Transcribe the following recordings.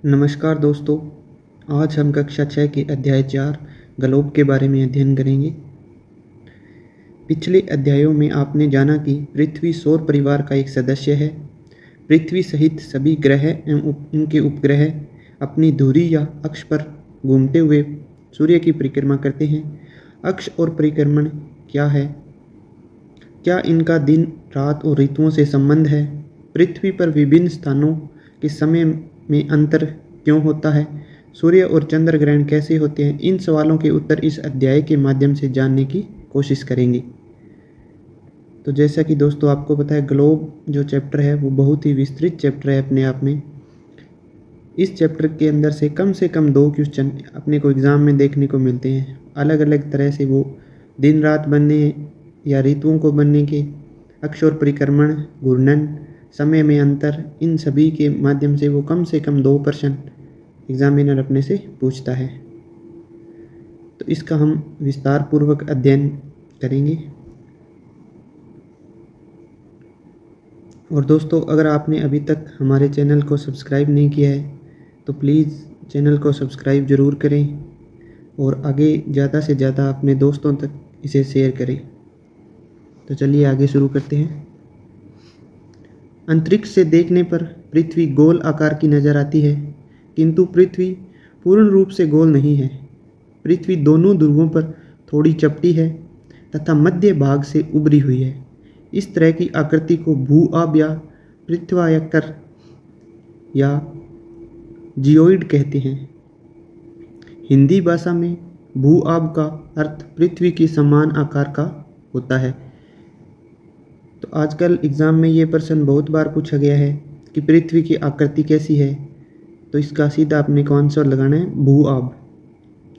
नमस्कार दोस्तों, आज हम कक्षा 6 के अध्याय 4 ग्लोब के बारे में अध्ययन करेंगे। पिछले अध्यायों में आपने जाना कि पृथ्वी सौर परिवार का एक सदस्य है। पृथ्वी सहित सभी ग्रह एवं उनके उपग्रह अपनी धुरी या अक्ष पर घूमते हुए सूर्य की परिक्रमा करते हैं। अक्ष और परिक्रमण क्या है? क्या इनका दिन, रात और ऋतुओं से संबंध है? पृथ्वी पर विभिन्न स्थानों के समय में अंतर क्यों होता है? सूर्य और चंद्र ग्रहण कैसे होते हैं? इन सवालों के उत्तर इस अध्याय के माध्यम से जानने की कोशिश करेंगे। तो जैसा कि दोस्तों आपको पता है, ग्लोब जो चैप्टर है वो बहुत ही विस्तृत चैप्टर है अपने आप में। इस चैप्टर के अंदर से कम 2 क्वेश्चन अपने को एग्ज़ाम में देखने को मिलते हैं। अलग अलग तरह से वो दिन रात बनने या ऋतुओं को बनने के, अक्ष और परिक्रमण, घूर्णन, समय में अंतर, इन सभी के माध्यम से वो कम 2 प्रश्न एग्जामिनर अपने से पूछता है। तो इसका हम विस्तार पूर्वक अध्ययन करेंगे। और दोस्तों, अगर आपने अभी तक हमारे चैनल को सब्सक्राइब नहीं किया है तो प्लीज़ चैनल को सब्सक्राइब ज़रूर करें और आगे ज़्यादा से ज़्यादा अपने दोस्तों तक इसे शेयर करें। तो चलिए आगे शुरू करते हैं। अंतरिक्ष से देखने पर पृथ्वी गोल आकार की नज़र आती है, किंतु पृथ्वी पूर्ण रूप से गोल नहीं है। पृथ्वी दोनों ध्रुवों पर थोड़ी चपटी है तथा मध्य भाग से उभरी हुई है। इस तरह की आकृति को भू-आब या पृथ्वाकार या जियोइड कहते हैं। हिंदी भाषा में भू-आब का अर्थ पृथ्वी के समान आकार का होता है। तो आजकल एग्ज़ाम में ये प्रश्न बहुत बार पूछा गया है कि पृथ्वी की आकृति कैसी है, तो इसका सीधा अपने को आंसर लगाना है भू-आब,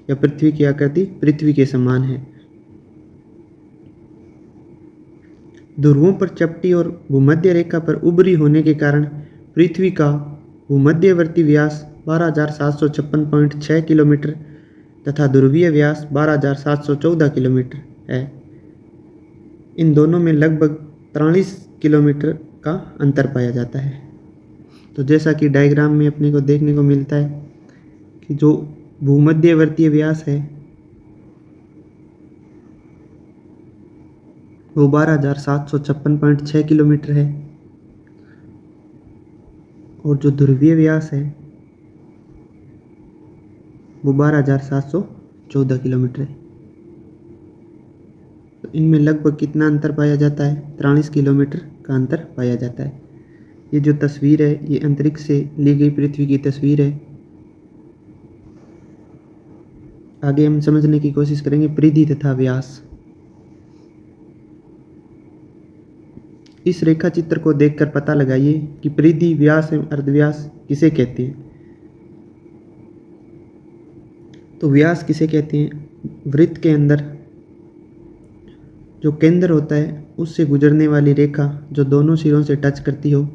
या पृथ्वी की आकृति पृथ्वी के समान है। ध्रुवों पर चपटी और भूमध्य रेखा पर उभरी होने के कारण पृथ्वी का भूमध्यवर्ती व्यास 12,756.6 किलोमीटर तथा ध्रुवीय व्यास 12,714 किलोमीटर है। इन दोनों में लगभग 43 किलोमीटर का अंतर पाया जाता है। तो जैसा कि डायग्राम में अपने को देखने को मिलता है कि जो भूमध्यवर्तीय व्यास है वो 12,756.6 किलोमीटर है और जो ध्रुवीय व्यास है वो 12,714 किलोमीटर है। तो इनमें लगभग कितना अंतर पाया जाता है? 43 किलोमीटर का अंतर पाया जाता है। ये जो तस्वीर है ये अंतरिक्ष से ली गई पृथ्वी की तस्वीर है। आगे हम समझने की कोशिश करेंगे परिधि तथा व्यास। इस रेखा चित्र को देखकर पता लगाइए कि परिधि, व्यास एवं अर्धव्यास किसे कहते हैं। तो व्यास किसे कहते हैं? वृत्त के अंदर जो केंद्र होता है उससे गुजरने वाली रेखा जो दोनों सिरों से टच करती हो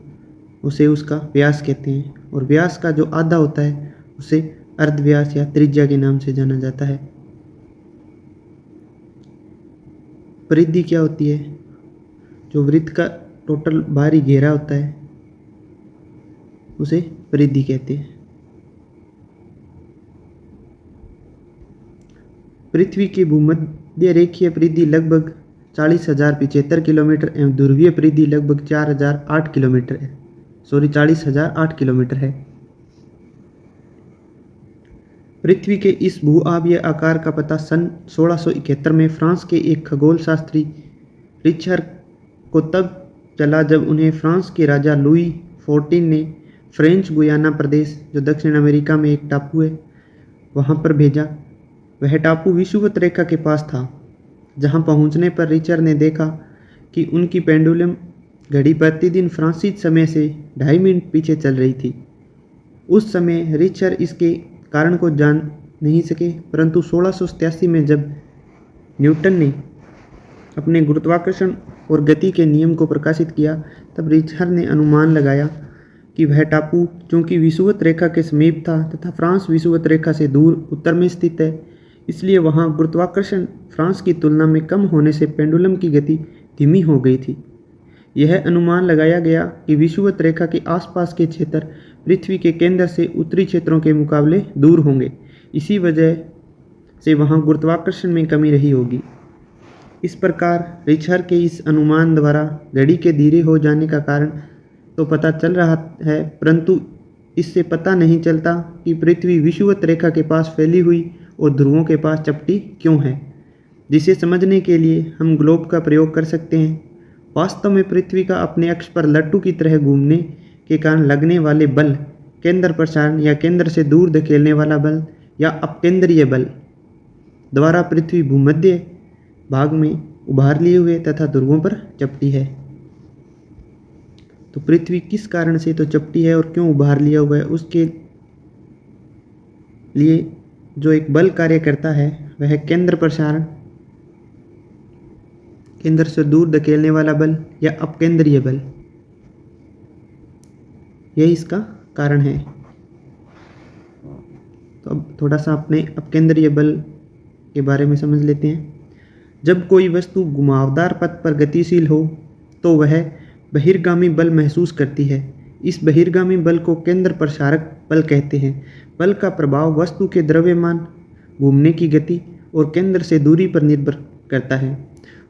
उसे उसका व्यास कहते हैं। और व्यास का जो आधा होता है उसे अर्धव्यास या त्रिज्या के नाम से जाना जाता है। परिधि क्या होती है? जो वृत्त का टोटल बाहरी घेरा होता है उसे परिधि कहते हैं। पृथ्वी की भूमध्य रेखीय परिधि लगभग 40,075 किलोमीटर एवं ध्रुवीय परिधि लगभग 4,008 किलोमीटर है। 40,008 किलोमीटर है। पृथ्वी के इस भू-आबीय आकार का पता सन 1671 में फ्रांस के एक खगोल शास्त्री रिचर को तब चला जब उन्हें फ्रांस के राजा लुई 14 ने फ्रेंच गुयाना प्रदेश, जो दक्षिण अमेरिका में एक टापू है, वहां पर भेजा। वह टापू विषुवत रेखा के पास था। जहां पहुंचने पर रिचर ने देखा कि उनकी पेंडुलम घड़ी प्रतिदिन फ्रांसीसी समय से 2.5 मिनट पीछे चल रही थी। उस समय रिचर इसके कारण को जान नहीं सके, परंतु 1687 में जब न्यूटन ने अपने गुरुत्वाकर्षण और गति के नियम को प्रकाशित किया तब रिचर ने अनुमान लगाया कि वह टापू चूंकि विषुवत रेखा के समीप था तथा फ्रांस विषुवत रेखा से दूर उत्तर में स्थित है, इसलिए वहां गुरुत्वाकर्षण फ्रांस की तुलना में कम होने से पेंडुलम की गति धीमी हो गई थी। यह अनुमान लगाया गया कि विषुवत रेखा के आसपास के क्षेत्र पृथ्वी के केंद्र से उत्तरी क्षेत्रों के मुकाबले दूर होंगे। इसी वजह से वहाँ गुरुत्वाकर्षण में कमी रही होगी। इस प्रकार रिचर के इस अनुमान द्वारा घड़ी के धीरे हो जाने का कारण तो पता चल रहा है, परंतु इससे पता नहीं चलता कि पृथ्वी विषुवत रेखा के पास फैली हुई और ध्रुवों के पास चपटी क्यों है, जिसे समझने के लिए हम ग्लोब का प्रयोग कर सकते हैं। वास्तव में पृथ्वी का अपने अक्ष पर लट्टू की तरह घूमने के कारण लगने वाले बल, केंद्र प्रसारण या केंद्र से दूर धकेलने वाला बल या अपकेंद्रीय बल द्वारा पृथ्वी भूमध्य भाग में उभार लिए हुए तथा ध्रुवों पर चपटी है। तो पृथ्वी किस कारण से तो चपटी है और क्यों उभार लिया हुआ है, उसके लिए जो एक बल कार्य करता है वह है केंद्र प्रसारण, केंद्र से दूर धकेलने वाला बल या अपकेंद्रीय बल, यही इसका कारण है। तो अब थोड़ा सा अपने अपकेंद्रीय बल के बारे में समझ लेते हैं। जब कोई वस्तु घुमावदार पथ पर गतिशील हो तो वह बहिर्गामी बल महसूस करती है। इस बहिर्गामी बल को केंद्र प्रसारक बल कहते हैं। बल का प्रभाव वस्तु के द्रव्यमान, घूमने की गति और केंद्र से दूरी पर निर्भर करता है।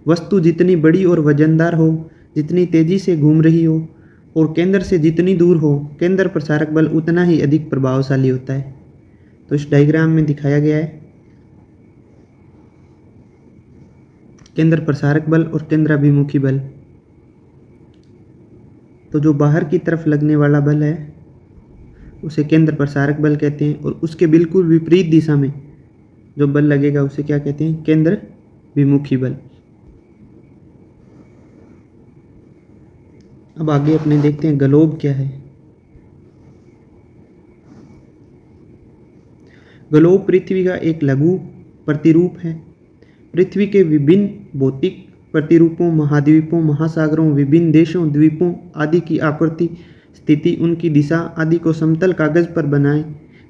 वस्तु जितनी बड़ी और वजनदार हो, जितनी तेजी से घूम रही हो और केंद्र से जितनी दूर हो, केंद्र प्रसारक बल उतना ही अधिक प्रभावशाली होता है। तो इस डायग्राम में दिखाया गया है केंद्र प्रसारक बल और केंद्राभिमुखी बल। तो जो बाहर की तरफ लगने वाला बल है उसे केंद्र प्रसारक बल कहते हैं, और उसके बिल्कुल विपरीत दिशा में जो बल लगेगा उसे क्या कहते हैं, केंद्राभिमुखी बल। अब आगे अपने देखते हैं ग्लोब क्या है। ग्लोब पृथ्वी का एक लघु प्रतिरूप है। पृथ्वी के विभिन्न भौतिक प्रतिरूपों, महाद्वीपों, महासागरों, विभिन्न देशों, द्वीपों आदि की आकृति, स्थिति, उनकी दिशा आदि को समतल कागज पर बनाए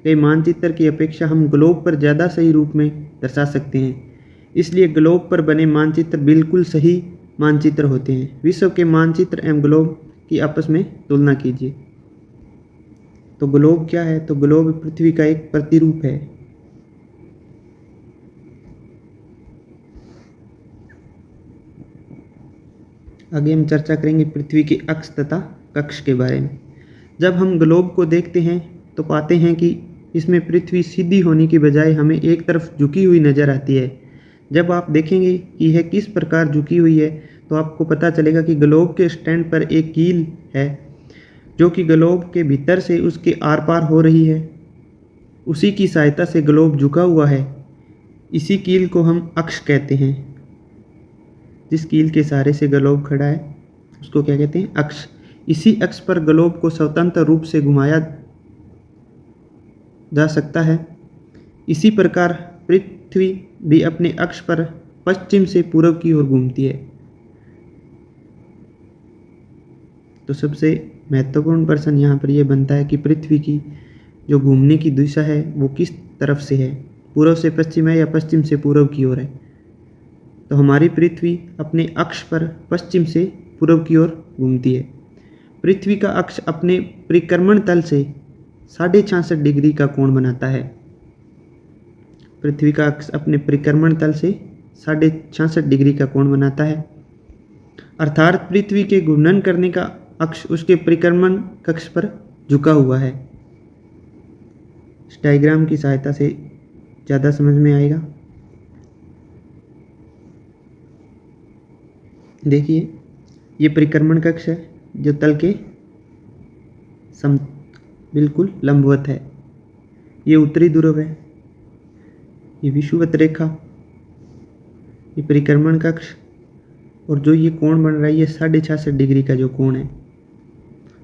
गए मानचित्र की अपेक्षा हम ग्लोब पर ज़्यादा सही रूप में दर्शा सकते हैं। इसलिए ग्लोब पर बने मानचित्र बिल्कुल सही मानचित्र होते हैं। विश्व के मानचित्र एवं ग्लोब की आपस में तुलना कीजिए। तो ग्लोब क्या है? तो ग्लोब पृथ्वी का एक प्रतिरूप है। आगे हम चर्चा करेंगे पृथ्वी के अक्ष तथा कक्ष के बारे में। जब हम ग्लोब को देखते हैं तो पाते हैं कि इसमें पृथ्वी सीधी होने की बजाय हमें एक तरफ झुकी हुई नज़र आती है। जब आप देखेंगे कि यह किस प्रकार झुकी हुई है तो आपको पता चलेगा कि ग्लोब के स्टैंड पर एक कील है जो कि ग्लोब के भीतर से उसके आर पार हो रही है। उसी की सहायता से ग्लोब झुका हुआ है। इसी कील को हम अक्ष कहते हैं। जिस कील के सहारे से ग्लोब खड़ा है उसको क्या कहते हैं? अक्ष। इसी अक्ष पर ग्लोब को स्वतंत्र रूप से घुमाया जा सकता है। इसी प्रकार पृथ्वी भी अपने अक्ष पर पश्चिम से पूर्व की ओर घूमती है। तो सबसे महत्वपूर्ण प्रश्न यहाँ पर यह बनता है कि पृथ्वी की जो घूमने की दिशा है वो किस तरफ से है, पूर्व से पश्चिम है या पश्चिम से पूर्व की ओर है। तो हमारी पृथ्वी अपने अक्ष पर पश्चिम से पूर्व की ओर घूमती है। पृथ्वी का अक्ष अपने परिक्रमण तल से 66.5 डिग्री का कोण बनाता है। पृथ्वी का अक्ष अपने परिक्रमण तल से 66.5 डिग्री का कोण बनाता है। अर्थात पृथ्वी के घूर्णन करने का अक्ष उसके परिक्रमण कक्ष पर झुका हुआ है। इस डायग्राम की सहायता से ज़्यादा समझ में आएगा। देखिए, ये परिक्रमण कक्ष है जो तल के बिल्कुल लंबवत है। ये उत्तरी ध्रुव है, ये विषुवत रेखा, ये परिक्रमण कक्ष, और जो ये कोण बन रहा है ये 66.5 डिग्री का जो कोण है,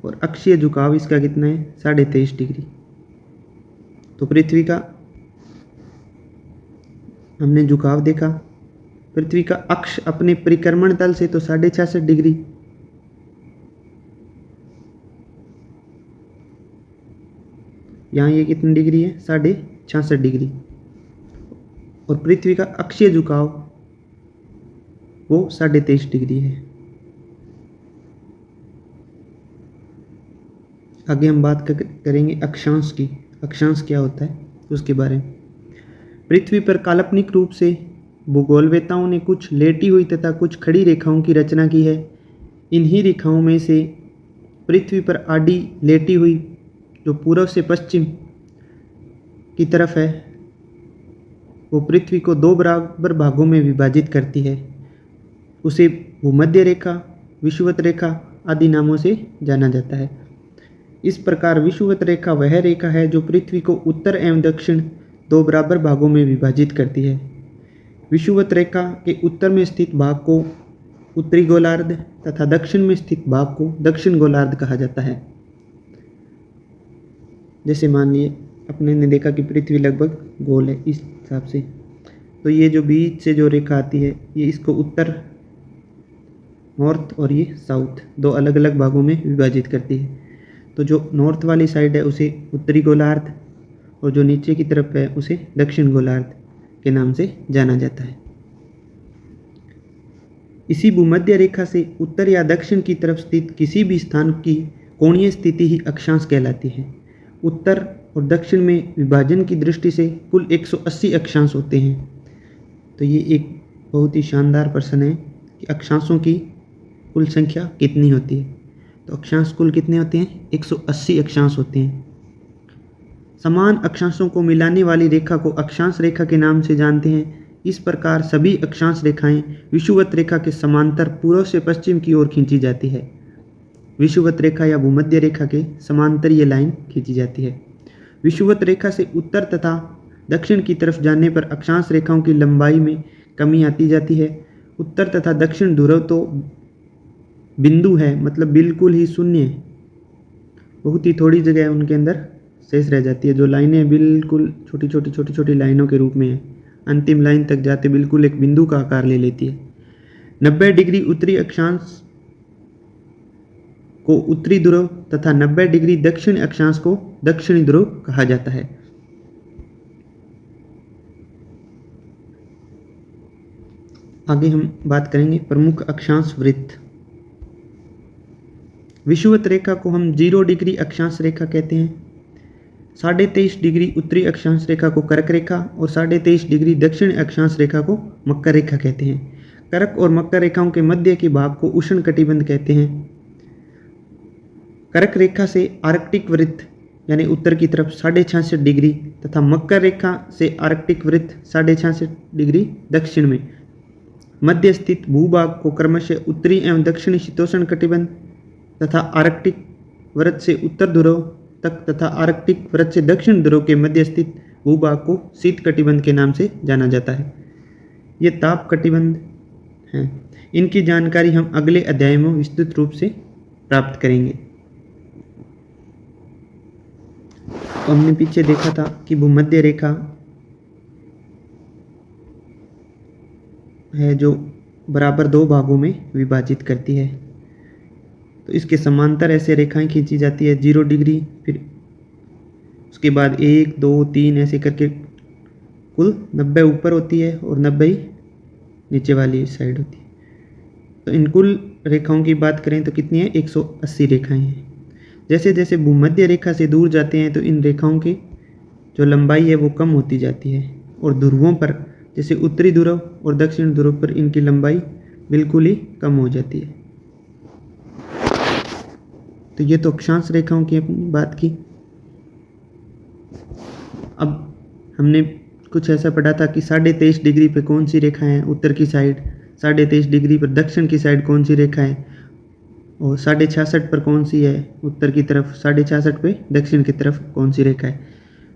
और अक्षीय झुकाव इसका कितना है? 23.5 डिग्री। तो पृथ्वी का हमने झुकाव देखा। पृथ्वी का अक्ष अपने परिक्रमण तल से तो 66.5 डिग्री, यहाँ ये कितनी डिग्री है? 66.5 डिग्री। और पृथ्वी का अक्षीय झुकाव वो 23.5 डिग्री है। आगे हम बात करेंगे अक्षांश की। अक्षांश क्या होता है उसके बारे में। पृथ्वी पर काल्पनिक रूप से भूगोलवेताओं ने कुछ लेटी हुई तथा कुछ खड़ी रेखाओं की रचना की है। इन्हीं रेखाओं में से पृथ्वी पर आड़ी लेटी हुई जो पूर्व से पश्चिम की तरफ है वो पृथ्वी को दो बराबर भागों में विभाजित करती है। उसे भूमध्य रेखा, विषुवत रेखा आदि नामों से जाना जाता है। इस प्रकार विषुवत रेखा वह रेखा है जो पृथ्वी को उत्तर एवं दक्षिण दो बराबर भागों में विभाजित करती है। विषुवत रेखा के उत्तर में स्थित भाग को उत्तरी गोलार्ध तथा दक्षिण में स्थित भाग को दक्षिण गोलार्ध कहा जाता है। जैसे मान लिए अपने ने देखा कि पृथ्वी लगभग गोल है, इस हिसाब से तो ये जो बीच से जो रेखा आती है ये इसको उत्तर नॉर्थ और ये साउथ दो अलग अलग भागों में विभाजित करती है। तो जो नॉर्थ वाली साइड है उसे उत्तरी गोलार्ध और जो नीचे की तरफ है उसे दक्षिण गोलार्ध के नाम से जाना जाता है। इसी भूमध्य रेखा से उत्तर या दक्षिण की तरफ स्थित किसी भी स्थान की कोणीय स्थिति ही अक्षांश कहलाती है। उत्तर और दक्षिण में विभाजन की दृष्टि से कुल 180 अक्षांश होते हैं। तो ये एक बहुत ही शानदार प्रश्न है कि अक्षांशों की कुल संख्या कितनी होती है। तो अक्षांश कुल कितने होते हैं? 180 अक्षांश होते हैं। समान अक्षांशों को मिलाने वाली रेखा को अक्षांश रेखा के नाम से जानते हैं। इस प्रकार सभी अक्षांश रेखाएं विषुवत रेखा के समांतर पूर्व से पश्चिम की ओर खींची जाती है। विषुवत रेखा या भूमध्य रेखा के समांतर ये लाइन खींची जाती है। विषुवत रेखा से उत्तर तथा दक्षिण की तरफ जाने पर अक्षांश रेखाओं की लंबाई में कमी आती जाती है। उत्तर तथा दक्षिण ध्रुव तो बिंदु है, मतलब बिल्कुल ही शून्य है, बहुत ही थोड़ी जगह उनके अंदर शेष रह जाती है। जो लाइनें बिल्कुल छोटी छोटी लाइनों के रूप में है, अंतिम लाइन तक जाते बिल्कुल एक बिंदु का आकार ले लेती है। 90 डिग्री उत्तरी अक्षांश को उत्तरी ध्रुव तथा 90 डिग्री दक्षिण अक्षांश को दक्षिणी ध्रुव कहा जाता है। आगे हम बात करेंगे प्रमुख अक्षांश वृत्त। विषुवत रेखा को हम 0 डिग्री अक्षांश रेखा कहते हैं। 23.5 डिग्री उत्तरी अक्षांश रेखा को कर्क रेखा और 23.5 डिग्री दक्षिण अक्षांश रेखा को मकर रेखा कहते हैं। कर्क और मकर रेखाओं के मध्य के भाग को उष्ण कटिबंध कहते हैं। कर्क रेखा से आर्कटिक वृत्त यानी उत्तर की तरफ 66.5 डिग्री तथा मकर रेखा से आर्कटिक वृत्त 66.5 डिग्री दक्षिण में मध्य स्थित भूभाग को क्रमशः उत्तरी एवं दक्षिणी शीतोष्ण कटिबंध तथा आर्कटिक वृत्त से उत्तर ध्रुव तक तथा आर्कटिक वृत्त से दक्षिण ध्रुव के मध्य स्थित भूभाग को शीत कटिबंध के नाम से जाना जाता है। ये ताप कटिबंध हैं। इनकी जानकारी हम अगले अध्याय में विस्तृत रूप से प्राप्त करेंगे। तो हमने पीछे देखा था कि भूमध्य रेखा है जो बराबर दो भागों में विभाजित करती है। तो इसके समांतर ऐसे रेखाएं खींची जाती है 0 डिग्री, फिर उसके बाद 1 2 3 ऐसे करके कुल 90 ऊपर होती है और 90 नीचे वाली साइड होती है। तो इन कुल रेखाओं की बात करें तो कितनी है? 180 रेखाएं हैं। जैसे जैसे भूमध्य रेखा से दूर जाते हैं तो इन रेखाओं की जो लंबाई है वो कम होती जाती है और ध्रुवों पर जैसे उत्तरी ध्रुव और दक्षिण ध्रुव पर इनकी लंबाई बिल्कुल ही कम हो जाती है। तो ये तो अक्षांश रेखाओं की अपनी बात की। अब हमने कुछ ऐसा पढ़ा था कि 23.5 डिग्री पे कौन सी रेखा है उत्तर की साइड, 23.5 डिग्री पर दक्षिण की साइड कौन सी रेखा है और 66.5 पर कौन सी है उत्तर की तरफ, 66.5 पे दक्षिण की तरफ कौन सी रेखा है।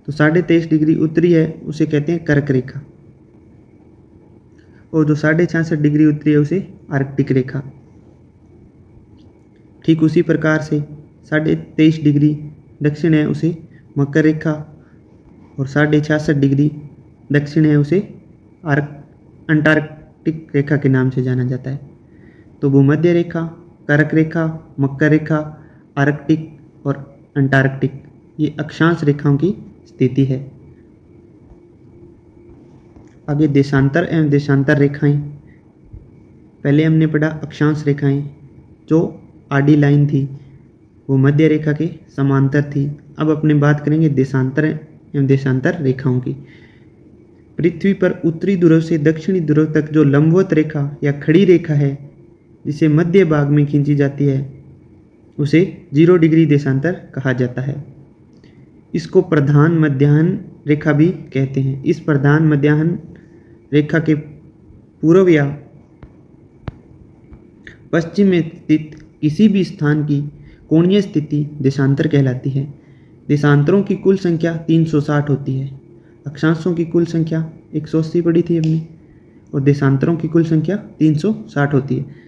तो 23.5 डिग्री उत्तरी है उसे कहते हैं कर्क रेखा और जो 66.5 डिग्री उत्तरी है उसे आर्कटिक रेखा। ठीक उसी प्रकार से 23.5 डिग्री दक्षिण है उसे मकर रेखा और 66.5 डिग्री दक्षिण है उसे अंटार्कटिक रेखा के नाम से जाना जाता है। तो भूमध्य रेखा, कर्क रेखा, मकर रेखा, आर्कटिक और अंटार्कटिक ये अक्षांश रेखाओं की स्थिति है। आगे देशांतर एवं देशांतर रेखाएं। पहले हमने पढ़ा अक्षांश रेखाएं जो आडी लाइन थी वो मध्य रेखा के समांतर थी। अब अपने बात करेंगे देशांतर एवं देशांतर रेखाओं की। पृथ्वी पर उत्तरी ध्रुव से दक्षिणी ध्रुव तक जो लंबवत रेखा या खड़ी रेखा है जिसे मध्य भाग में खींची जाती है उसे 0 डिग्री देशांतर कहा जाता है। इसको प्रधान मध्याह्न रेखा भी कहते हैं। इस प्रधान मध्याह्न रेखा के पूर्व या पश्चिम में स्थित किसी भी स्थान की कोणीय स्थिति देशांतर कहलाती है। देशांतरों की कुल संख्या 360 होती है। अक्षांशों की कुल संख्या 180 पड़ी थी हमने, और देशांतरों की कुल संख्या 360 होती है।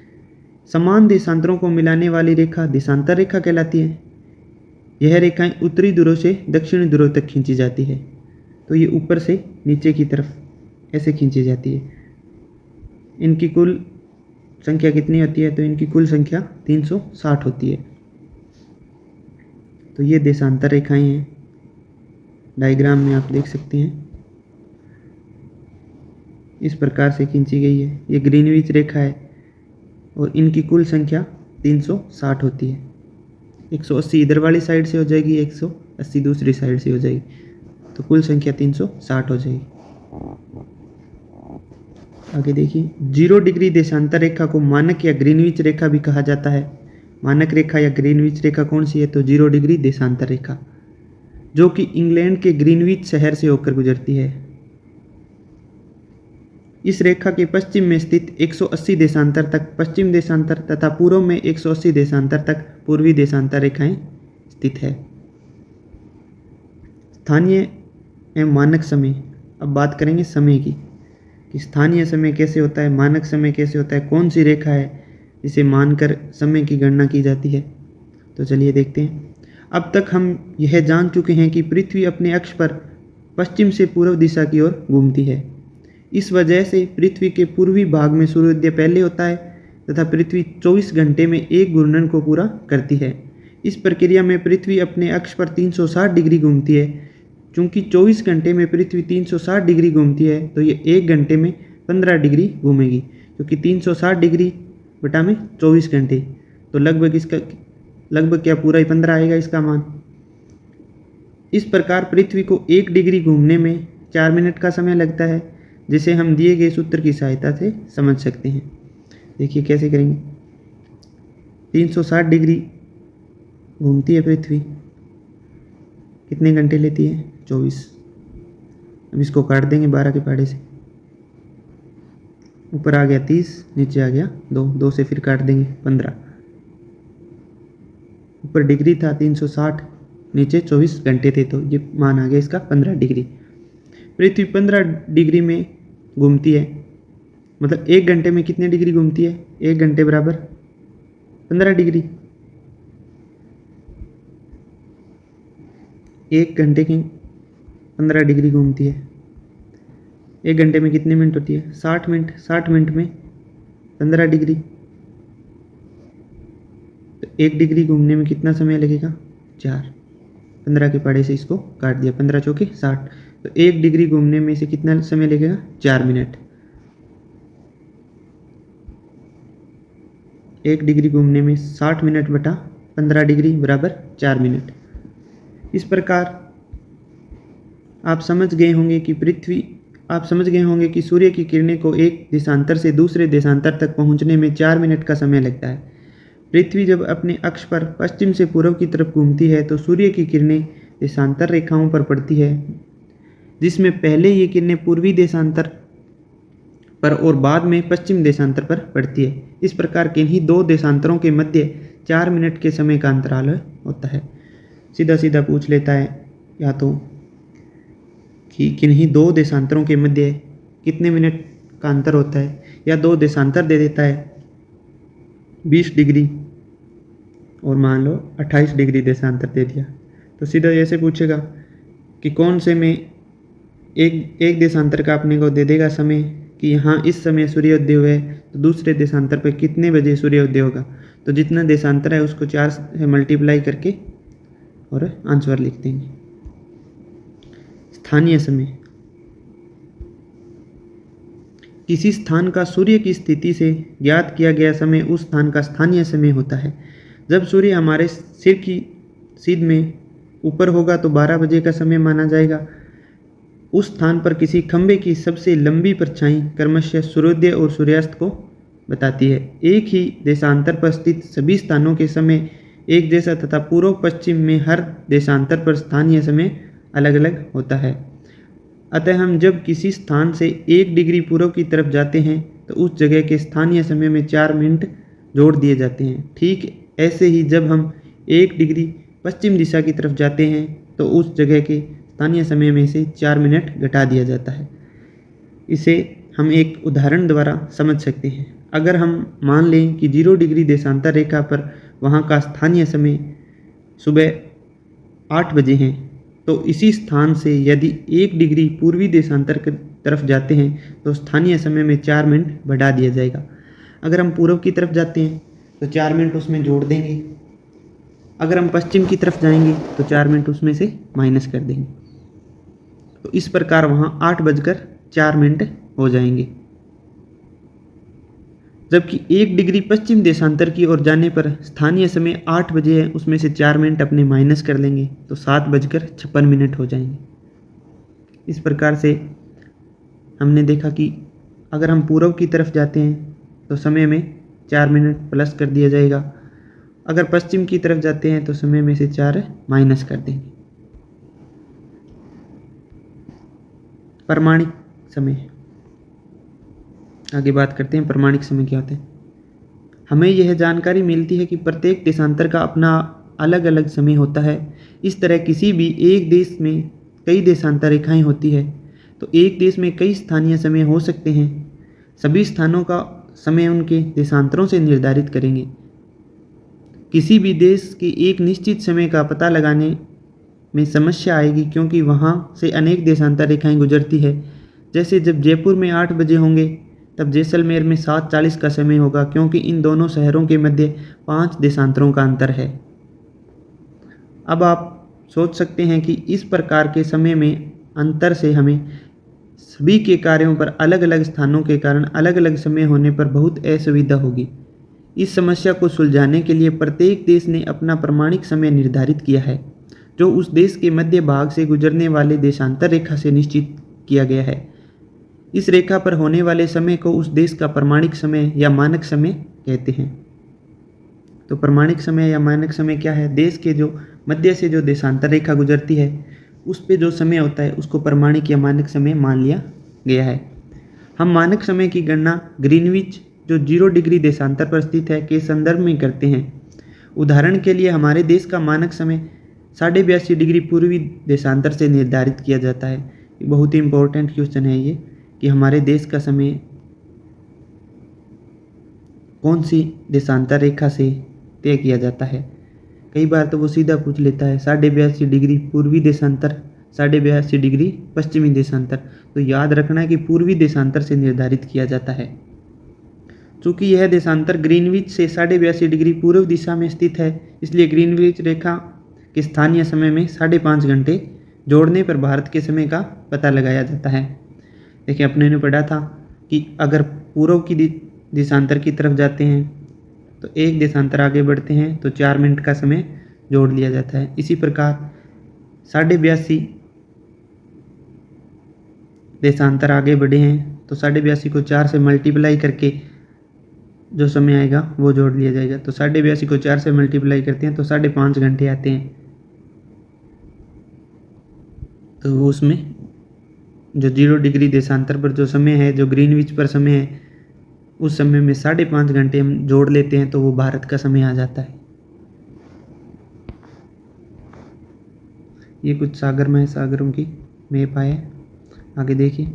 समान देशांतरों को मिलाने वाली रेखा देशांतर रेखा कहलाती है। यह रेखाएं उत्तरी ध्रुव से दक्षिणी ध्रुव तक खींची जाती है। तो ये ऊपर से नीचे की तरफ ऐसे खींची जाती है। इनकी कुल संख्या कितनी होती है? तो इनकी कुल संख्या 360 होती है। तो ये देशांतर रेखाएं हैं, डायग्राम में आप देख सकते हैं इस प्रकार से खींची गई है। ये ग्रीनविच रेखा है और इनकी कुल संख्या 360 होती है। 180 इधर वाली साइड से हो जाएगी, 180 दूसरी साइड से हो जाएगी, तो कुल संख्या 360 हो जाएगी। आगे देखिए, 0 डिग्री देशांतर रेखा को मानक या ग्रीनविच रेखा भी कहा जाता है। मानक रेखा या ग्रीनविच रेखा कौन सी है? तो 0 डिग्री देशांतर रेखा, जो कि इंग्लैंड के ग्रीनविच शहर से होकर गुजरती है। इस रेखा के पश्चिम में स्थित 180 देशांतर तक पश्चिम देशांतर तथा पूर्व में 180 देशांतर तक पूर्वी देशांतर रेखाएं स्थित है। स्थानीय एवं मानक समय। अब बात करेंगे समय की कि स्थानीय समय कैसे होता है, मानक समय कैसे होता है, कौन सी रेखा है जिसे मानकर समय की गणना की जाती है। तो चलिए देखते हैं। अब तक हम यह जान चुके हैं कि पृथ्वी अपने अक्ष पर पश्चिम से पूर्व दिशा की ओर घूमती है। इस वजह से पृथ्वी के पूर्वी भाग में सूर्योदय पहले होता है तथा पृथ्वी 24 घंटे में एक घूर्णन को पूरा करती है। इस प्रक्रिया में पृथ्वी अपने अक्ष पर 360 डिग्री घूमती है। चूँकि 24 घंटे में पृथ्वी 360 डिग्री घूमती है तो ये 1 घंटे में 15 डिग्री घूमेगी, क्योंकि 360 डिग्री बटा में 24 घंटे, तो लगभग क्या पूरा ही 15 आएगा इसका मान। इस प्रकार पृथ्वी को 1 डिग्री घूमने में 4 मिनट का समय लगता है, जिसे हम दिए गए सूत्र की सहायता से समझ सकते हैं। देखिए कैसे करेंगे। 360 डिग्री घूमती है पृथ्वी, कितने घंटे लेती है? 24। अब इसको काट देंगे 12 के पहाड़े से। ऊपर आ गया 30, नीचे आ गया 2 से फिर काट देंगे 15। ऊपर डिग्री था 360, नीचे 24 घंटे थे, तो ये मान आ गया इसका 15 डिग्री। पृथ्वी 15 डिग्री में घूमती है, मतलब 1 घंटे में कितने डिग्री घूमती है? 1 घंटे बराबर 15 डिग्री। 1 घंटे की 15 डिग्री घूमती है। 1 घंटे में कितने मिनट होती है? 60 मिनट। 60 मिनट में 15 डिग्री, तो 1 डिग्री घूमने में कितना समय लगेगा? 4। 15 के पहाड़े से इसको काट दिया, 15 चौके 60, तो 1 डिग्री घूमने में इसे कितना समय लगेगा? 4 मिनट। 1 डिग्री घूमने में 60 मिनट बटा 15 डिग्री बराबर 4 मिनट। इस प्रकार आप समझ गए होंगे कि सूर्य की किरणें को एक देशांतर से दूसरे देशांतर तक पहुंचने में 4 मिनट का समय लगता है। पृथ्वी जब अपने अक्ष पर पश्चिम से पूर्व की तरफ घूमती है तो सूर्य की किरणें देशांतर रेखाओं पर पड़ती है, जिसमें पहले ये किरणें पूर्वी देशांतर पर और बाद में पश्चिम देशांतर पर पड़ती है। इस प्रकार किन्हीं 2 देशांतरों के मध्य 4 मिनट के समय का अंतराल होता है। सीधा सीधा पूछ लेता है या तो कि किन्हीं 2 देशांतरों के मध्य कितने मिनट का अंतर होता है, या 2 देशांतर दे देता है 20 डिग्री और मान लो 28 डिग्री देशांतर दे दिया, तो सीधा ऐसे पूछेगा कि कौन से में एक देशांतर का अपने को दे देगा समय कि यहाँ इस समय सूर्योदय हुआ है, तो दूसरे देशांतर पे कितने बजे सूर्योदय होगा। तो जितना देशांतर है उसको 4 से मल्टीप्लाई करके और आंसर लिख देंगे। स्थानीय समय। किसी स्थान का सूर्य की स्थिति से ज्ञात किया गया समय उस स्थान का स्थानीय समय होता है। जब सूर्य हमारे सिर की सीध में ऊपर होगा तो 12 बजे का समय माना जाएगा। उस स्थान पर किसी खंभे की सबसे लंबी परछाई क्रमशः सूर्योदय और सूर्यास्त को बताती है। एक ही देशांतर पर स्थित सभी स्थानों के समय एक जैसा तथा पूर्व पश्चिम में हर देशांतर पर स्थानीय समय अलग अलग होता है। अतः हम जब किसी स्थान से 1 डिग्री पूर्व की तरफ जाते हैं तो उस जगह के स्थानीय समय में 4 मिनट जोड़ दिए जाते हैं। ठीक ऐसे ही जब हम 1 डिग्री पश्चिम दिशा की तरफ जाते हैं तो उस जगह के स्थानीय समय में से 4 मिनट घटा दिया जाता है। इसे हम एक उदाहरण द्वारा समझ सकते हैं। अगर हम मान लें कि 0 डिग्री देशांतर रेखा पर वहाँ का स्थानीय समय सुबह 8 बजे हैं, तो इसी स्थान से यदि 1 डिग्री पूर्वी देशांतर की तरफ जाते हैं तो स्थानीय समय में 4 मिनट बढ़ा दिया जाएगा। अगर हम पूर्व की तरफ जाते हैं तो 4 मिनट उसमें जोड़ देंगे। अगर हम पश्चिम की तरफ जाएंगे तो 4 मिनट उसमें से माइनस कर देंगे। तो इस प्रकार वहाँ 8:04 हो जाएंगे। जबकि 1 डिग्री पश्चिम देशांतर की ओर जाने पर स्थानीय समय 8 बजे है, उसमें से 4 मिनट अपने माइनस कर लेंगे तो 7:56 हो जाएंगे। इस प्रकार से हमने देखा कि अगर हम पूर्व की तरफ जाते हैं तो समय में 4 मिनट प्लस कर दिया जाएगा। अगर पश्चिम की तरफ जाते हैं तो समय में से 4 माइनस कर देंगे। प्रमाणिक समय, आगे बात करते हैं प्रमाणिक समय क्या होते हैं। हमें यह जानकारी मिलती है कि प्रत्येक देशांतर का अपना अलग अलग समय होता है। इस तरह किसी भी एक देश में कई देशांतर रेखाएं होती है तो एक देश में कई स्थानीय समय हो सकते हैं। सभी स्थानों का समय उनके देशांतरों से निर्धारित करेंगे। किसी भी देश के एक निश्चित समय का पता लगाने में समस्या आएगी क्योंकि वहाँ से अनेक देशांतर रेखाएं गुजरती है। जैसे जब जयपुर में 8 बजे होंगे तब जैसलमेर में 7:40 का समय होगा, क्योंकि इन दोनों शहरों के मध्य 5 देशांतरों का अंतर है। अब आप सोच सकते हैं कि इस प्रकार के समय में अंतर से हमें सभी के कार्यों पर अलग अलग स्थानों के कारण अलग अलग समय होने पर बहुत असुविधा होगी। इस समस्या को सुलझाने के लिए प्रत्येक देश ने अपना प्रमाणिक समय निर्धारित किया है, जो उस देश के मध्य भाग से गुजरने वाले देशांतर रेखा से निश्चित किया गया है। इस रेखा पर होने वाले समय को उस देश का प्रमाणिक समय या मानक समय कहते हैं। तो प्रमाणिक समय या मानक समय क्या है? देश के जो मध्य से जो देशांतर रेखा गुजरती है उस पे जो समय होता है उसको प्रमाणिक या मानक समय मान लिया गया है। हम मानक समय की गणना ग्रीनविच जो 0 डिग्री देशांतर पर स्थित है के संदर्भ में करते हैं। उदाहरण के लिए हमारे देश का मानक समय 82.5 डिग्री पूर्वी देशांतर से निर्धारित किया जाता है। बहुत ही इम्पोर्टेंट क्वेश्चन है ये कि हमारे देश का समय कौन सी देशांतर रेखा से तय किया जाता है। कई बार तो वो सीधा पूछ लेता है 82.5 डिग्री पूर्वी देशांतर, 82.5 डिग्री पश्चिमी देशांतर। तो याद रखना है कि पूर्वी देशांतर से निर्धारित किया जाता है। चूँकि यह देशांतर ग्रीनविच से 82.5 डिग्री पूर्व दिशा में स्थित है, इसलिए ग्रीनविच रेखा के स्थानीय समय में 5.5 घंटे जोड़ने पर भारत के समय का पता लगाया जाता है। देखिए अपने ने पढ़ा था कि अगर पूर्व की देशांतर की तरफ जाते हैं तो एक देशांतर आगे बढ़ते हैं तो 4 मिनट का समय जोड़ लिया जाता है। इसी प्रकार 82.5 देशांतर आगे बढ़े हैं तो 82.5 को 4 से मल्टीप्लाई करके जो समय आएगा वो जोड़ लिया जाएगा। तो 82.5 को 4 से मल्टीप्लाई करते हैं तो 5.5 घंटे आते हैं। तो उसमें जो 0 डिग्री देशांतर पर जो समय है, जो ग्रीनविच पर समय है, उस समय में 5.5 घंटे हम जोड़ लेते हैं तो वो भारत का समय आ जाता है। ये कुछ सागर महासागरों की मैप है। आगे देखिए,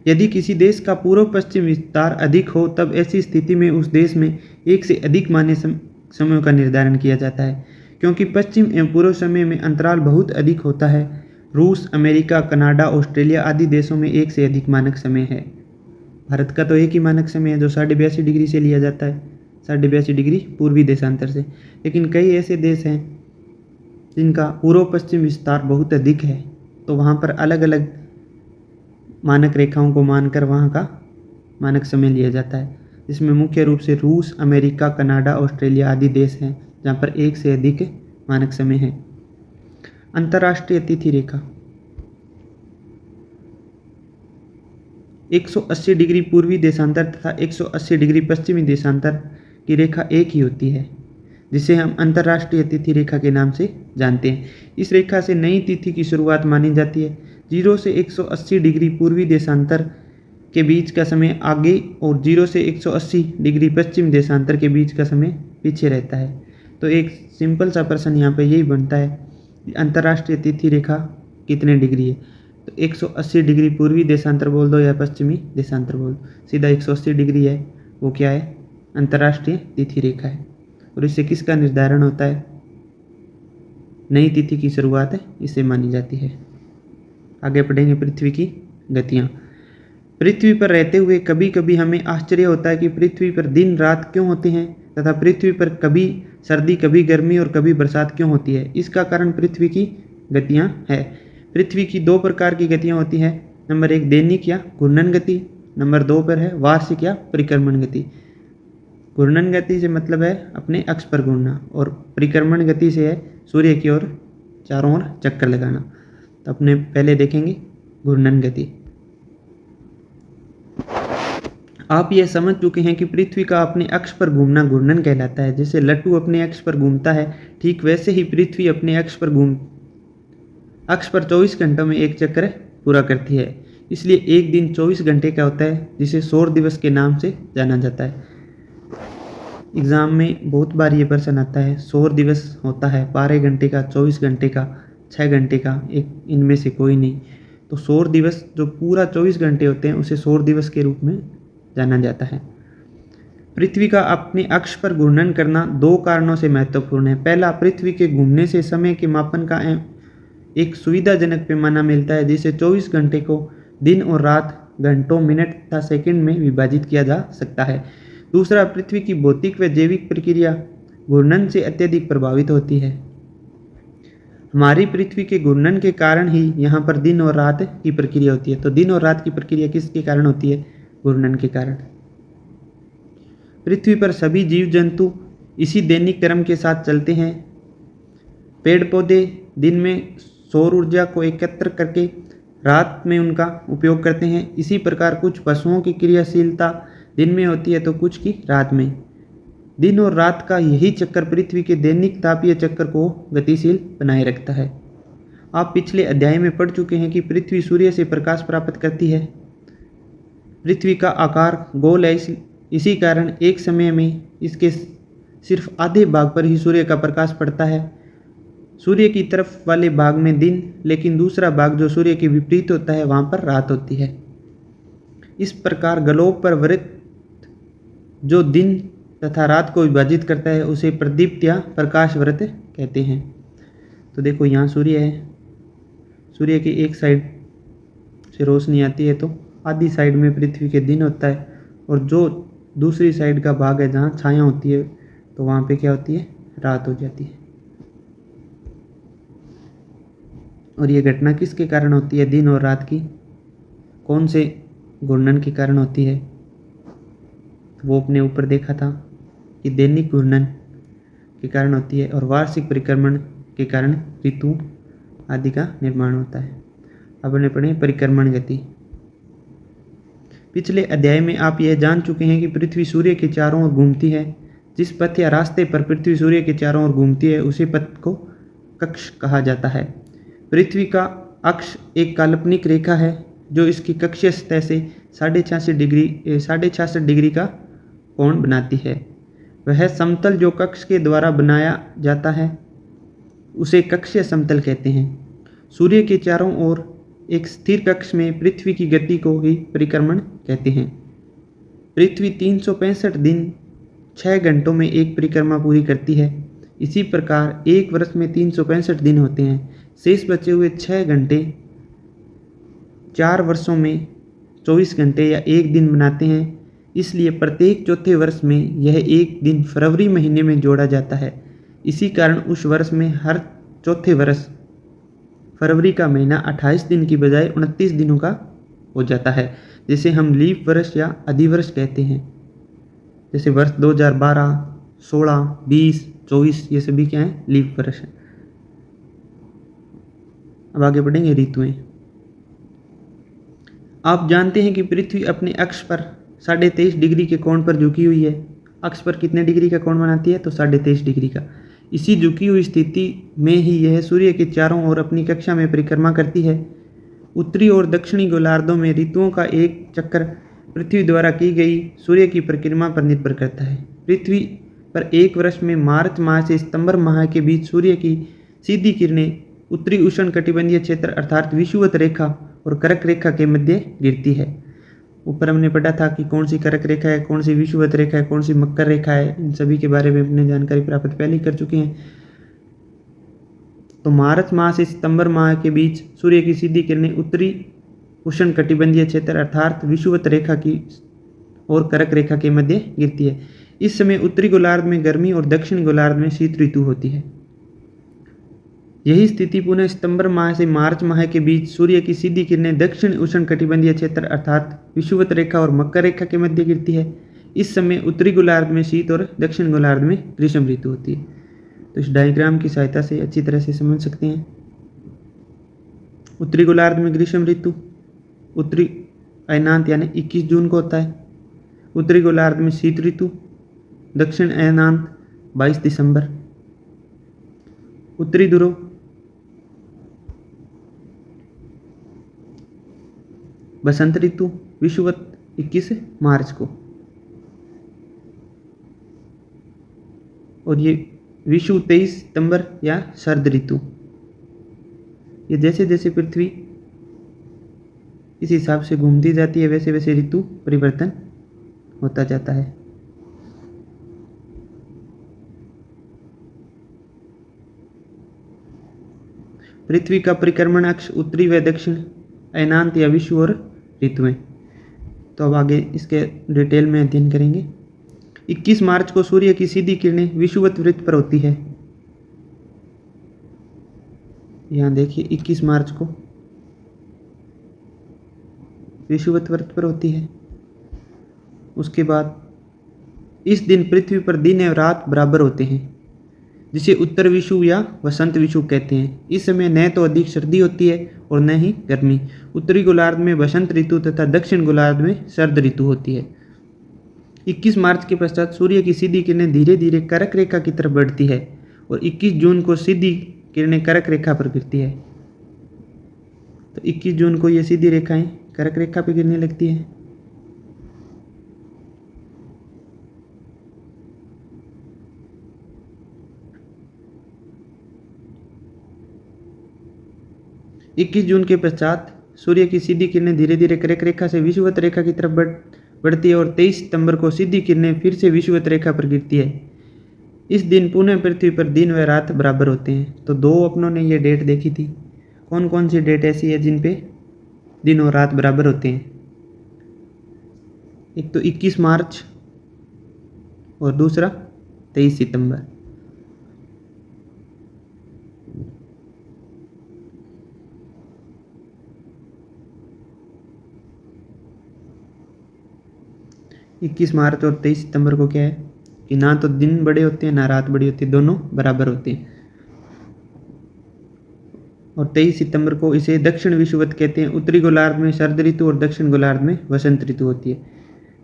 यदि किसी देश का पूर्व पश्चिम विस्तार अधिक हो तब ऐसी स्थिति में उस देश में एक से अधिक मान्य समयों का निर्धारण किया जाता है, क्योंकि पश्चिम एवं पूर्व समय में अंतराल बहुत अधिक होता है। रूस, अमेरिका, कनाडा, ऑस्ट्रेलिया आदि देशों में एक से अधिक मानक समय है। भारत का तो एक ही मानक समय है जो 82.5 डिग्री से लिया जाता है, 82.5 डिग्री पूर्वी देशांतर से। लेकिन कई ऐसे देश हैं जिनका पूर्व पश्चिम विस्तार बहुत अधिक है, तो वहाँ पर अलग अलग मानक रेखाओं को मानकर वहाँ का मानक समय लिया जाता है। जिसमें मुख्य रूप से रूस, अमेरिका, कनाडा, ऑस्ट्रेलिया आदि देश हैं जहाँ पर एक से अधिक मानक समय है। अंतर्राष्ट्रीय तिथि रेखा 180 डिग्री पूर्वी देशांतर तथा 180 डिग्री पश्चिमी देशांतर की रेखा एक ही होती है, जिसे हम अंतर्राष्ट्रीय तिथि रेखा के नाम से जानते हैं। इस रेखा से नई तिथि की शुरुआत मानी जाती है। 0 से 180 डिग्री पूर्वी देशांतर के बीच का समय आगे और 0 से 180 डिग्री पश्चिम देशांतर के बीच का समय पीछे रहता है। तो एक सिंपल सा प्रश्न यहाँ पे यही बनता है कि अंतर्राष्ट्रीय तिथि रेखा कितने डिग्री है। तो 180 डिग्री पूर्वी देशांतर बोल दो या पश्चिमी देशांतर बोल दो, सीधा 180 डिग्री है, वो क्या है, अंतर्राष्ट्रीय तिथि रेखा है। और इससे किसका निर्धारण होता है, नई तिथि की शुरुआत है इससे मानी जाती है। आगे पढ़ेंगे पृथ्वी की गतियाँ। पृथ्वी पर रहते हुए कभी कभी हमें आश्चर्य होता है कि पृथ्वी पर दिन रात क्यों होते हैं तथा पृथ्वी पर कभी सर्दी, कभी गर्मी और कभी बरसात क्यों होती है। इसका कारण पृथ्वी की गतियाँ है। पृथ्वी की 2 प्रकार की गतियाँ होती हैं। नंबर 1 दैनिक या घूर्णन गति, नंबर 2 पर है वार्षिक या परिक्रमण गति। घूर्णन गति से मतलब है अपने अक्ष पर घूमना और परिक्रमण गति से है सूर्य की ओर चारों ओर चक्कर लगाना। तो अपने पहले देखेंगे घूर्णन गति। आप ये समझ चुके हैं कि पृथ्वी का अपने अक्ष पर घूमना घूर्णन कहलाता है। जैसे लट्टू अपने अक्ष पर घूमता है, ठीक वैसे ही पृथ्वी अपने अक्ष पर 24 घंटों में एक चक्कर पूरा करती है। इसलिए एक दिन 24 घंटे का होता है, जिसे सौर दिवस के नाम से जाना जाता है। एग्ज़ाम में बहुत बार ये प्रश्न आता है, सौर दिवस होता है 12 घंटे का, 24 घंटे का, 6 घंटे का, एक इनमें से कोई नहीं। तो सौर दिवस जो पूरा 24 घंटे होते हैं उसे सौर दिवस के रूप में जाना जाता है। पृथ्वी का अपने अक्ष पर घूर्णन करना 2 कारणों से महत्वपूर्ण है। पहला, पृथ्वी के घूमने से समय के मापन का एक सुविधाजनक पैमाना मिलता है, जिसे 24 घंटे को दिन और रात, घंटों, मिनट तथा सेकंड में विभाजित किया जा सकता है। दूसरा, पृथ्वी की भौतिक व जैविक प्रक्रिया घूर्णन से अत्यधिक प्रभावित होती है। हमारी पृथ्वी के घूर्णन के कारण ही यहाँ पर दिन और रात की प्रक्रिया होती है। तो दिन और रात की प्रक्रिया किसके कारण होती है, घूर्णन के कारण। पृथ्वी पर सभी जीव जंतु इसी दैनिक क्रम के साथ चलते हैं। पेड़ पौधे दिन में सौर ऊर्जा को एकत्र करके रात में उनका उपयोग करते हैं। इसी प्रकार कुछ पशुओं की क्रियाशीलता दिन में होती है तो कुछ की रात में। दिन और रात का यही चक्कर पृथ्वी के दैनिक तापीय चक्र को गतिशील बनाए रखता है। आप पिछले अध्याय में पढ़ चुके हैं कि पृथ्वी सूर्य से प्रकाश प्राप्त करती है। पृथ्वी का आकार गोल है, इसी कारण एक समय में इसके सिर्फ आधे भाग पर ही सूर्य का प्रकाश पड़ता है। सूर्य की तरफ वाले भाग में दिन, लेकिन दूसरा भाग जो सूर्य के विपरीत होता है वहाँ पर रात होती है। इस प्रकार ग्लोब पर वृत्त जो दिन तथा रात को विभाजित करता है उसे प्रदीप्त या प्रकाश वृत्त कहते हैं। तो देखो यहाँ सूर्य है, सूर्य की एक साइड से रोशनी आती है तो आधी साइड में पृथ्वी के दिन होता है, और जो दूसरी साइड का भाग है जहाँ छाया होती है तो वहाँ पे क्या होती है, रात हो जाती है। और ये घटना किसके कारण होती है, दिन और रात की, कौन से घूर्णन के कारण होती है। वो अपने ऊपर देखा था कि दैनिक घूर्णन के कारण होती है और वार्षिक परिक्रमण के कारण ऋतु आदि का निर्माण होता है। अब हमने पढ़े परिक्रमण गति। पिछले अध्याय में आप यह जान चुके हैं कि पृथ्वी सूर्य के चारों ओर घूमती है। जिस पथ या रास्ते पर पृथ्वी सूर्य के चारों ओर घूमती है उसी पथ को कक्ष कहा जाता है। पृथ्वी का अक्ष एक काल्पनिक रेखा है जो इसकी कक्षीय सतह से 66 डिग्री का कोण बनाती है। वह समतल जो कक्ष के द्वारा बनाया जाता है उसे कक्षीय समतल कहते हैं। सूर्य के चारों ओर एक स्थिर कक्ष में पृथ्वी की गति को ही परिक्रमण कहते हैं। पृथ्वी 365 दिन 6 घंटों में एक परिक्रमा पूरी करती है। इसी प्रकार एक वर्ष में 365 दिन होते हैं। शेष बचे हुए 6 घंटे 4 वर्षों में 24 घंटे या एक दिन बनाते हैं। इसलिए प्रत्येक चौथे वर्ष में यह एक दिन फरवरी महीने में जोड़ा जाता है। इसी कारण उस वर्ष में हर चौथे वर्ष फरवरी का महीना 28 दिन की बजाय 29 दिनों का हो जाता है, जिसे हम लीप वर्ष या अधिवर्ष कहते हैं। जैसे वर्ष 2012, 16, 20, 24 ये सभी क्या हैं, लीप वर्ष हैं। अब आगे बढ़ेंगे ऋतुएं। आप जानते हैं कि पृथ्वी अपने अक्ष पर 23.5 डिग्री के कोण पर झुकी हुई है। अक्ष पर कितने डिग्री का कोण बनाती है? तो 23.5 डिग्री का। इसी झुकी हुई स्थिति में ही यह सूर्य के चारों ओर अपनी कक्षा में परिक्रमा करती है। उत्तरी और दक्षिणी गोलार्धों में ऋतुओं का एक चक्कर पृथ्वी द्वारा की गई सूर्य की परिक्रमा पर निर्भर करता है। पृथ्वी पर एक वर्ष में मार्च माह से सितंबर माह के बीच सूर्य की सीधी किरणें उत्तरी उष्णकटिबंधीय क्षेत्र अर्थात विषुवत रेखा और कर्क रेखा के मध्य गिरती है। ऊपर हमने पढ़ा था कि कौन सी कर्क रेखा है, कौन सी विषुवत रेखा है, कौन सी मकर रेखा है। इन सभी के बारे में अपने जानकारी प्राप्त पहले ही कर चुके हैं। तो मार्च माह से सितंबर माह के बीच सूर्य की सीधी किरणें उत्तरी उष्णकटिबंधीय क्षेत्र अर्थात विषुवत रेखा की और कर्क रेखा के मध्य गिरती है। इस समय उत्तरी गोलार्ध में गर्मी और दक्षिण गोलार्ध में शीत ऋतु होती है। यही स्थिति पुनः सितंबर माह से मार्च माह के बीच सूर्य की सीधी किरणें दक्षिण उष्णकटिबंधीय क्षेत्र अर्थात विषुवत रेखा और मकर रेखा के मध्य गिरती है। इस समय उत्तरी गोलार्ध में शीत और दक्षिण गोलार्ध में ग्रीष्म ऋतु होती है। तो इस डायग्राम की सहायता से अच्छी तरह से समझ सकते हैं। उत्तरी गोलार्ध में ग्रीष्म ऋतु उत्तरी अयनांत यानी 21 जून को होता है। उत्तरी गोलार्ध में शीत ऋतु दक्षिण अयनांत 22 दिसंबर। उत्तरी ध्रुव बसंत ऋतु विषुवत 21 मार्च को। और ये विषु 23 सितंबर या शरद ऋतु। ये जैसे जैसे पृथ्वी इस हिसाब से घूमती जाती है वैसे वैसे ऋतु परिवर्तन होता जाता है। पृथ्वी का परिक्रमण अक्ष उत्तरी व दक्षिण अयनांत या विषु और ऋतुएं। तो अब आगे इसके डिटेल में अध्ययन करेंगे। 21 मार्च को सूर्य की सीधी किरणें विषुवत वृत्त पर होती है। यहाँ देखिए 21 मार्च को विषुवत वृत्त पर होती है। उसके बाद इस दिन पृथ्वी पर दिन एवं रात बराबर होते हैं, जिसे उत्तर विषु या वसंत विषु कहते हैं। इस समय न तो अधिक सर्दी होती है और न ही गर्मी। उत्तरी गोलार्ध में वसंत ऋतु तथा दक्षिण गोलार्ध में शरद ऋतु होती है। 21 मार्च के पश्चात सूर्य की सीधी किरणें धीरे धीरे कर्क रेखा की तरफ बढ़ती है और 21 जून को सीधी किरणें कर्क रेखा पर गिरती है। तो 21 जून को ये सीधी रेखाएं कर्क रेखा पर गिरने लगती है। इक्कीस जून के पश्चात सूर्य की सीधी किरणें धीरे धीरे कर्क रेखा से विषुवत रेखा की तरफ बढ़ती है और 23 सितंबर को सीधी किरणें फिर से विषुवत रेखा पर गिरती है। इस दिन पुनः पृथ्वी पर दिन व रात बराबर होते हैं। तो दो अपनों ने ये डेट देखी थी। कौन कौन सी डेट ऐसी है जिन पे दिन और रात बराबर होते हैं? एक तो 21 मार्च और दूसरा 23 सितंबर। इक्कीस मार्च और 23 सितंबर को क्या है कि ना तो दिन बड़े होते हैं ना रात बड़ी होती है, दोनों बराबर होते हैं। और 23 सितंबर को इसे दक्षिण विषुवत कहते हैं। उत्तरी गोलार्ध में शरद ऋतु और दक्षिण गोलार्ध में वसंत ऋतु होती है।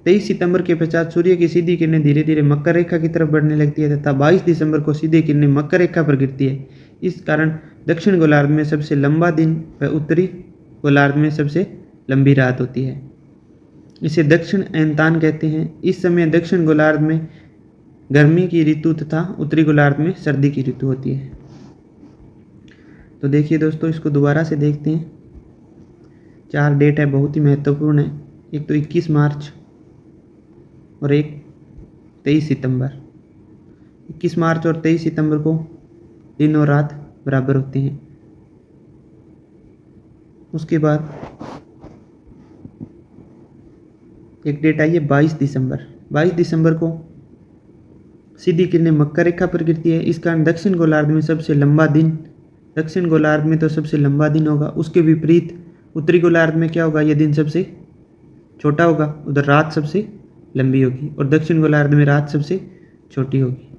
23 सितंबर के पश्चात सूर्य की सीधी किरणें धीरे धीरे मकर रेखा की तरफ बढ़ने लगती है तथा 22 दिसंबर को सीधी किरणें मकर रेखा पर गिरती है। इस कारण दक्षिण गोलार्ध में सबसे लंबा दिन व उत्तरी गोलार्ध में सबसे लंबी रात होती है। इसे दक्षिण अयनतान कहते हैं। इस समय दक्षिण गोलार्ध में गर्मी की ऋतु तथा उत्तरी गोलार्ध में सर्दी की ऋतु होती है। तो देखिए दोस्तों, इसको दोबारा से देखते हैं। 4 डेट है, बहुत ही महत्वपूर्ण है। एक तो 21 मार्च और एक 23 सितंबर। 21 मार्च और 23 सितंबर को दिन और रात बराबर होते हैं। उसके बाद एक डेट आई है 22 दिसंबर। 22 दिसंबर को सीधी किरणें मकर रेखा पर गिरती है। इस कारण दक्षिण गोलार्ध में सबसे लंबा दिन, दक्षिण गोलार्ध में तो सबसे लंबा दिन होगा। उसके विपरीत उत्तरी गोलार्ध में क्या होगा, यह दिन सबसे छोटा होगा, उधर रात सबसे लंबी होगी और दक्षिण गोलार्ध में रात सबसे छोटी होगी।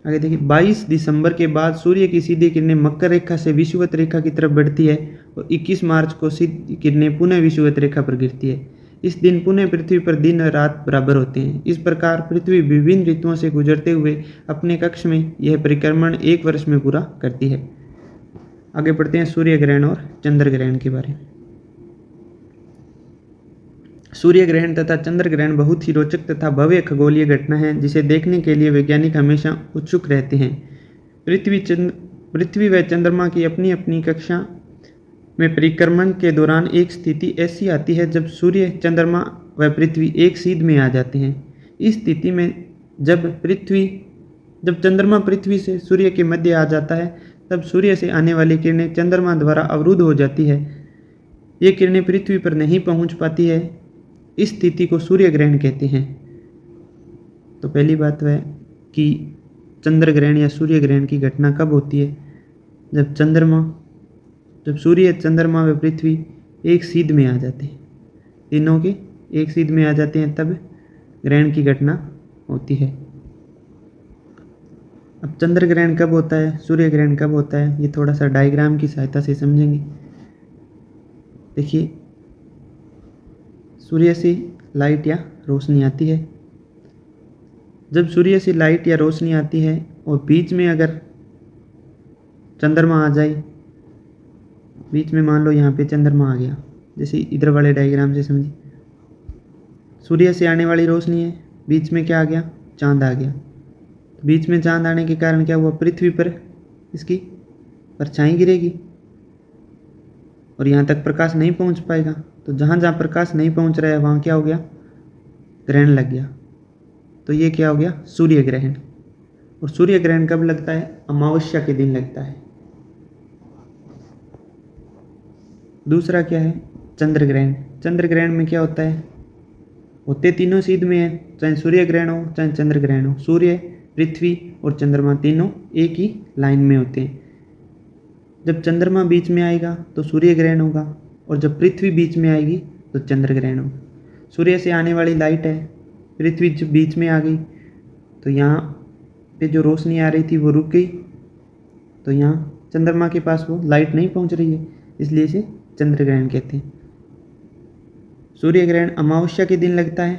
आगे देखिए 22 दिसंबर के बाद सूर्य की सीधी किरणें मकर रेखा से विषुवत रेखा की तरफ बढ़ती है और 21 मार्च को सीधी किरणें पुनः विषुवत रेखा पर गिरती है। इस दिन पुनः पृथ्वी पर दिन और रात बराबर होते हैं। इस प्रकार पृथ्वी विभिन्न ऋतुओं से गुजरते हुए अपने कक्ष में यह परिक्रमण 1 वर्ष में पूरा करती है। आगे बढ़ते हैं सूर्य ग्रहण और चंद्र ग्रहण के बारे में। सूर्य ग्रहण तथा चंद्र ग्रहण बहुत ही रोचक तथा भव्य खगोलीय घटना है जिसे देखने के लिए वैज्ञानिक हमेशा उत्सुक रहते हैं। पृथ्वी व चंद्रमा की अपनी अपनी कक्षा में परिक्रमण के दौरान एक स्थिति ऐसी आती है जब सूर्य, चंद्रमा व पृथ्वी एक सीध में आ जाते हैं। इस स्थिति में जब चंद्रमा पृथ्वी से सूर्य के मध्य आ जाता है तब सूर्य से आने वाली किरणें चंद्रमा द्वारा अवरुद्ध हो जाती है। ये किरणें पृथ्वी पर नहीं पहुंच पाती है। इस स्थिति को सूर्य ग्रहण कहते हैं। तो पहली बात वह कि चंद्र ग्रहण या सूर्य ग्रहण की घटना कब होती है? जब सूर्य, चंद्रमा व पृथ्वी एक सीध में आ जाते हैं, तीनों के एक सीध में आ जाते हैं, तब ग्रहण की घटना होती है। अब चंद्र ग्रहण कब होता है, सूर्य ग्रहण कब होता है, ये थोड़ा सा डायग्राम की सहायता से समझेंगे। देखिए, सूर्य से लाइट या रोशनी आती है। जब सूर्य से लाइट या रोशनी आती है और बीच में अगर चंद्रमा आ जाए, बीच में मान लो यहाँ पे चंद्रमा आ गया, जैसे इधर वाले डायग्राम से समझिए। सूर्य से आने वाली रोशनी है, बीच में क्या आ गया, चांद आ गया। बीच में चांद आने के कारण क्या हुआ, पृथ्वी पर इसकी परछाई गिरेगी और यहाँ तक प्रकाश नहीं पहुँच पाएगा। तो जहाँ जहाँ प्रकाश नहीं पहुँच रहा है वहाँ क्या हो गया, ग्रहण लग गया। तो ये क्या हो गया, सूर्य ग्रहण। और सूर्य ग्रहण कब लगता है, अमावस्या के दिन लगता है। दूसरा क्या है, चंद्र ग्रहण। चंद्र ग्रहण में क्या होता है, होते तीनों सीध में है, चाहे सूर्य ग्रहण हो चाहे चंद्र ग्रहण हो। सूर्य, पृथ्वी और चंद्रमा तीनों एक ही लाइन में होते हैं। जब चंद्रमा बीच में आएगा तो सूर्य ग्रहण होगा और जब पृथ्वी बीच में आएगी तो चंद्र ग्रहण होगा। सूर्य से आने वाली लाइट है, पृथ्वी जब बीच में आ गई तो यहाँ पे जो रोशनी आ रही थी वो रुक गई, तो यहाँ चंद्रमा के पास वो लाइट नहीं पहुँच रही है, इसलिए इसे चंद्र ग्रहण कहते हैं। सूर्य ग्रहण अमावस्या के दिन लगता है,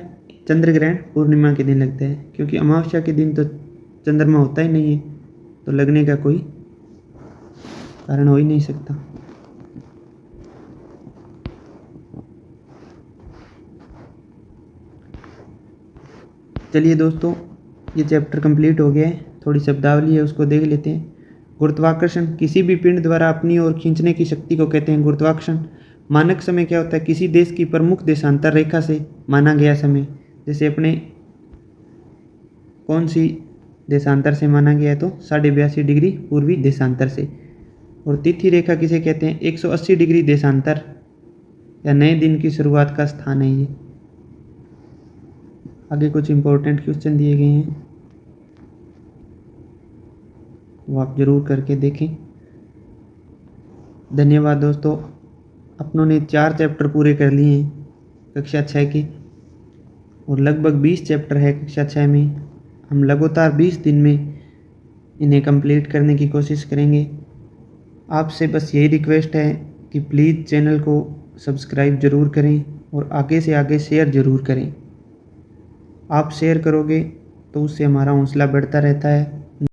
चंद्र ग्रहण पूर्णिमा के दिन लगता है, क्योंकि अमावस्या के दिन तो चंद्रमा होता ही नहीं है, तो लगने का कोई कारण हो ही नहीं सकता। चलिए दोस्तों, ये चैप्टर कंप्लीट हो गया है। थोड़ी शब्दावली है, उसको देख लेते हैं। गुरुत्वाकर्षण, किसी भी पिंड द्वारा अपनी ओर खींचने की शक्ति को कहते हैं गुरुत्वाकर्षण। मानक समय क्या होता है, किसी देश की प्रमुख देशांतर रेखा से माना गया समय। जैसे अपने कौन सी देशांतर से माना गया है, तो 82.5 डिग्री पूर्वी देशांतर से। और तिथि रेखा किसे कहते हैं, 180 डिग्री देशांतर या नए दिन की शुरुआत का स्थान है ये। आगे कुछ इंपॉर्टेंट क्वेश्चन दिए गए हैं, वो आप जरूर करके देखें। धन्यवाद दोस्तों, अपनों ने 4 चैप्टर पूरे कर लिए हैं कक्षा 6 के और लगभग 20 चैप्टर है कक्षा 6 में। हम लगातार 20 दिन में इन्हें कंप्लीट करने की कोशिश करेंगे। आपसे बस यही रिक्वेस्ट है कि प्लीज़ चैनल को सब्सक्राइब ज़रूर करें और आगे से आगे शेयर ज़रूर करें। आप शेयर करोगे तो उससे हमारा हौसला बढ़ता रहता है